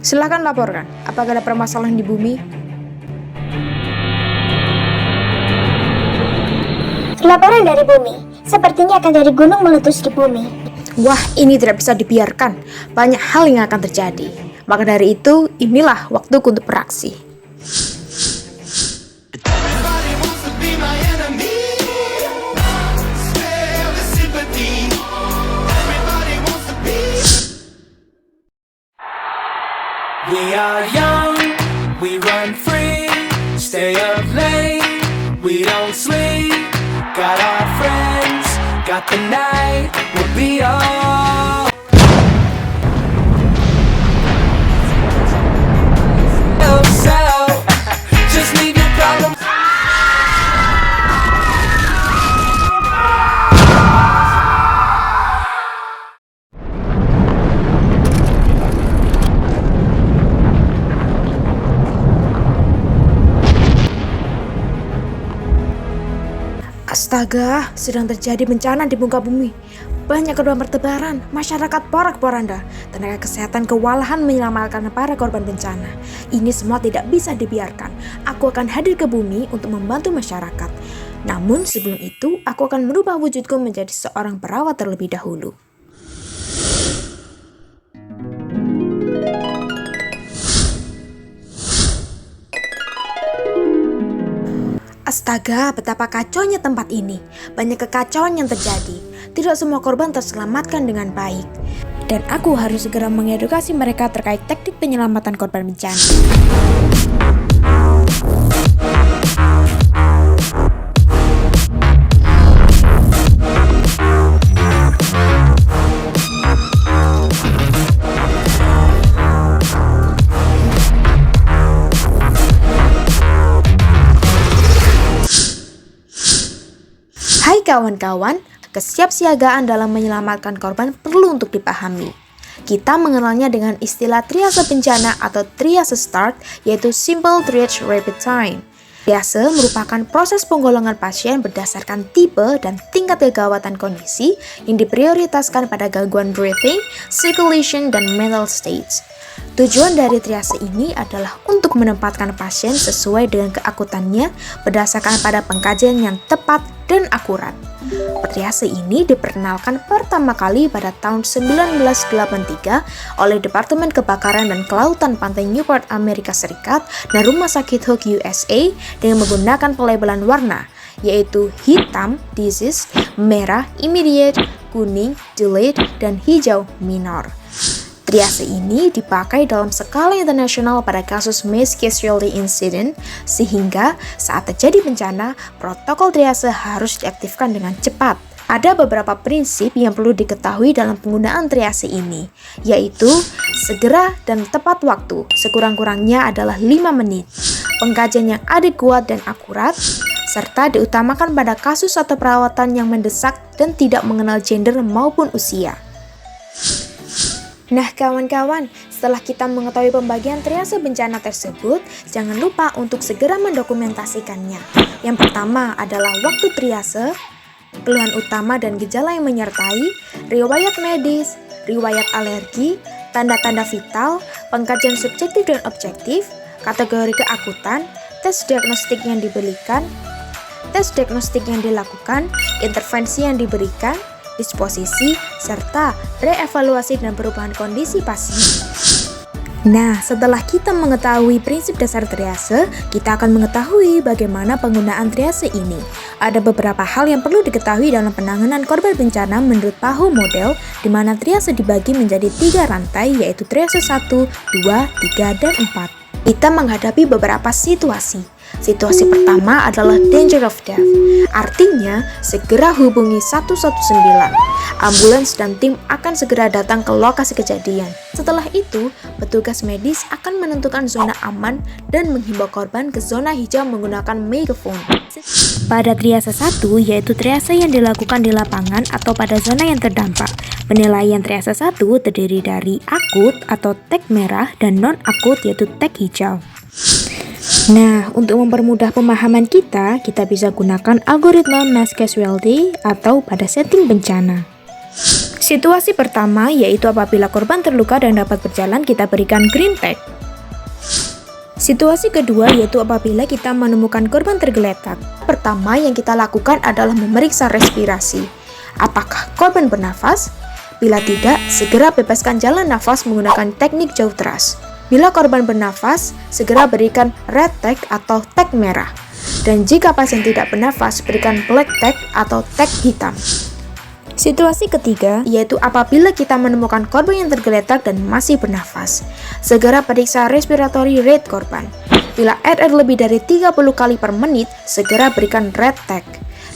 Silakan laporkan, apakah ada permasalahan di bumi? Laporan dari bumi, sepertinya akan dari gunung meletus di bumi. Wah, ini tidak bisa dibiarkan. Banyak hal yang akan terjadi. Maka dari itu, inilah waktuku untuk beraksi. We are young, we run free, stay up late, we don't sleep. Got our friends, got the night, we'll be all. Just leave your problems. Astaga, sedang terjadi bencana di muka bumi. Banyak korban bertebaran, masyarakat porak-poranda, tenaga kesehatan kewalahan menyelamatkan para korban bencana. Ini semua tidak bisa dibiarkan. Aku akan hadir ke bumi untuk membantu masyarakat. Namun sebelum itu, aku akan merubah wujudku menjadi seorang perawat terlebih dahulu. Astaga, betapa kacaunya tempat ini. Banyak kekacauan yang terjadi. Tidak semua korban terselamatkan dengan baik. Dan aku harus segera mengedukasi mereka terkait teknik penyelamatan korban bencana. Hai kawan-kawan, kesiapsiagaan dalam menyelamatkan korban perlu untuk dipahami. Kita mengenalnya dengan istilah triase bencana atau triase start, yaitu Simple Triage Rapid Time. Triase merupakan proses penggolongan pasien berdasarkan tipe dan tingkat kegawatan kondisi yang diprioritaskan pada gangguan breathing, circulation, dan mental states. Tujuan dari triase ini adalah untuk menempatkan pasien sesuai dengan keakutannya berdasarkan pada pengkajian yang tepat dan akurat. Triase ini diperkenalkan pertama kali pada tahun 1983 oleh Departemen Kebakaran dan Kelautan Pantai Newport, Amerika Serikat dan Rumah Sakit Hook, USA dengan menggunakan pelabelan warna, yaitu hitam, disease, merah, immediate, kuning, delayed, dan hijau, minor. Triase ini dipakai dalam skala internasional pada kasus mass casualty incident, sehingga saat terjadi bencana, protokol triase harus diaktifkan dengan cepat. Ada beberapa prinsip yang perlu diketahui dalam penggunaan triase ini, yaitu segera dan tepat waktu, sekurang-kurangnya adalah 5 menit, pengkajian yang adekuat dan akurat, serta diutamakan pada kasus atau perawatan yang mendesak dan tidak mengenal gender maupun usia. Nah kawan-kawan, setelah kita mengetahui pembagian triase bencana tersebut, jangan lupa untuk segera mendokumentasikannya. Yang pertama adalah waktu triase, keluhan utama dan gejala yang menyertai, riwayat medis, riwayat alergi, tanda-tanda vital, pengkajian subjektif dan objektif, kategori keakutan, tes diagnostik yang diberikan, tes diagnostik yang dilakukan, intervensi yang diberikan, disposisi, serta reevaluasi dan perubahan kondisi pasien. Nah, setelah kita mengetahui prinsip dasar triase, kita akan mengetahui bagaimana penggunaan triase ini. Ada beberapa hal yang perlu diketahui dalam penanganan korban bencana menurut PAHO model, di mana triase dibagi menjadi 3 rantai, yaitu triase 1, 2, 3, dan 4. Kita menghadapi beberapa situasi. Situasi pertama adalah danger of death, artinya segera hubungi 119. Ambulans dan tim akan segera datang ke lokasi kejadian. Setelah itu, petugas medis akan menentukan zona aman dan menghimbau korban ke zona hijau menggunakan megaphone. Pada triase 1, yaitu triase yang dilakukan di lapangan atau pada zona yang terdampak. Penilaian triase 1 terdiri dari akut atau tag merah dan non-akut yaitu tag hijau. Nah, untuk mempermudah pemahaman kita bisa gunakan algoritma mass casualty atau pada setting bencana. Situasi pertama yaitu apabila korban terluka dan dapat berjalan, kita berikan green tag. Situasi kedua yaitu apabila kita menemukan korban tergeletak. Pertama yang kita lakukan adalah memeriksa respirasi. Apakah korban bernafas? Bila tidak, segera bebaskan jalan nafas menggunakan teknik jauh teras. Bila korban bernafas, segera berikan red tag atau tag merah. Dan jika pasien tidak bernafas, berikan black tag atau tag hitam. Situasi ketiga yaitu apabila kita menemukan korban yang tergeletak dan masih bernafas. Segera periksa respiratory rate korban. Bila RR lebih dari 30 kali per menit, segera berikan red tag.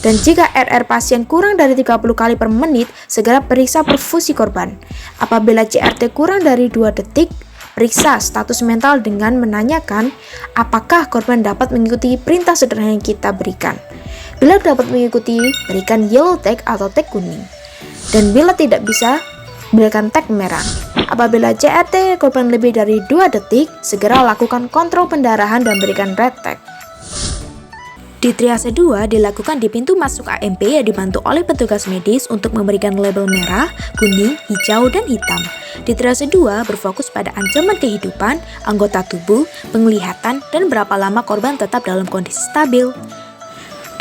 Dan jika RR pasien kurang dari 30 kali per menit, segera periksa perfusi korban. Apabila CRT kurang dari 2 detik, periksa status mental dengan menanyakan apakah korban dapat mengikuti perintah sederhana yang kita berikan. Bila dapat mengikuti, berikan yellow tag atau tag kuning. Dan bila tidak bisa, berikan tag merah. Apabila CRT korban lebih dari 2 detik, segera lakukan kontrol pendarahan dan berikan red tag. Di triase 2 dilakukan di pintu masuk AMP yang dibantu oleh petugas medis untuk memberikan label merah, kuning, hijau, dan hitam. Di triase 2 berfokus pada ancaman kehidupan, anggota tubuh, penglihatan, dan berapa lama korban tetap dalam kondisi stabil.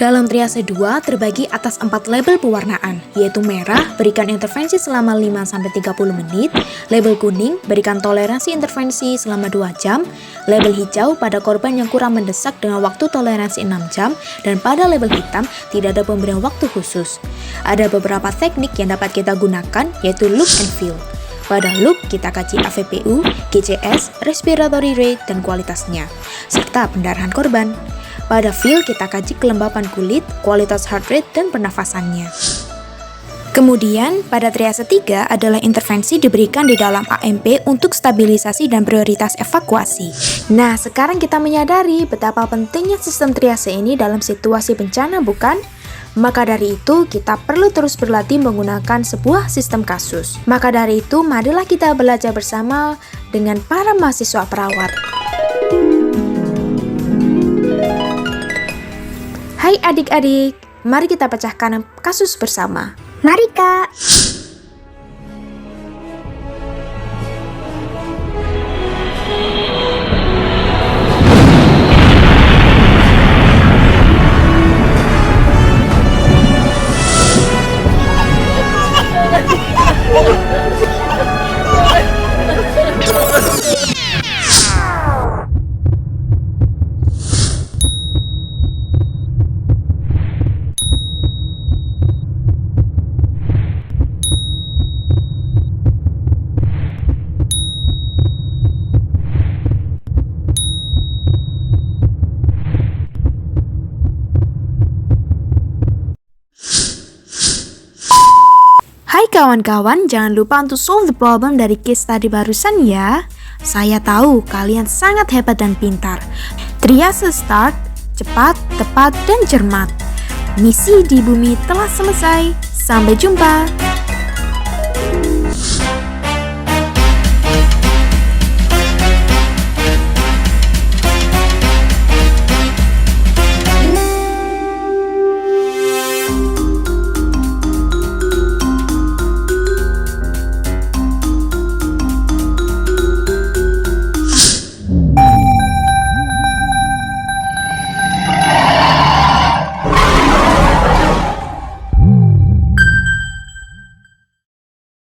Dalam triase 2 terbagi atas 4 label pewarnaan, yaitu merah, berikan intervensi selama 5-30 menit, label kuning, berikan toleransi intervensi selama 2 jam, label hijau pada korban yang kurang mendesak dengan waktu toleransi 6 jam, dan pada label hitam tidak ada pemberian waktu khusus. Ada beberapa teknik yang dapat kita gunakan, yaitu look and feel. Pada look, kita kaji AVPU, GCS, respiratory rate, dan kualitasnya, serta pendarahan korban. Pada feel, kita kaji kelembapan kulit, kualitas heart rate, dan pernafasannya. Kemudian, pada triase 3 adalah intervensi diberikan di dalam AMP untuk stabilisasi dan prioritas evakuasi. Nah, sekarang kita menyadari betapa pentingnya sistem triase ini dalam situasi bencana, bukan? Maka dari itu, kita perlu terus berlatih menggunakan sebuah sistem kasus. Maka dari itu, marilah kita belajar bersama dengan para mahasiswa perawat. Hai adik-adik, mari kita pecahkan kasus bersama. Mari, Kak. Hai kawan-kawan, jangan lupa untuk solve the problem dari case tadi barusan ya. Saya tahu kalian sangat hebat dan pintar. Triase start, cepat, tepat, dan cermat. Misi di bumi telah selesai. Sampai jumpa.